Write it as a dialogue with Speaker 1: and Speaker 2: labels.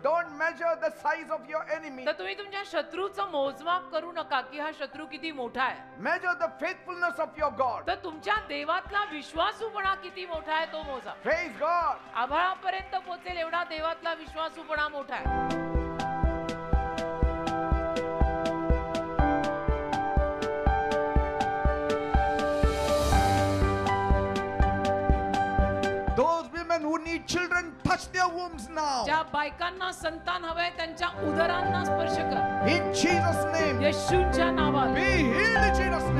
Speaker 1: don't measure the size of your enemy.
Speaker 2: तर तुम्ही तुमच्या शत्रूचं मोजमाप करू नका की हा शत्रू किती मोठा आहे.
Speaker 1: Measure the faithfulness of your God.
Speaker 2: तर तुमच्या देवातला विश्वासूपणा किती मोठा आहे तो मोजा.
Speaker 1: Praise God.
Speaker 2: आभाळापर्यंत पोहोचेल एवढा देवातला विश्वासूपणा मोठा आहे.
Speaker 1: Those women who need children, touch their wombs now.
Speaker 2: ज्या बायकांना संतान हवंय त्यांच्या उदरांना स्पर्श कर.
Speaker 1: In Jesus' name.
Speaker 2: येशूच्या नावात.
Speaker 1: Be healed in Jesus' name.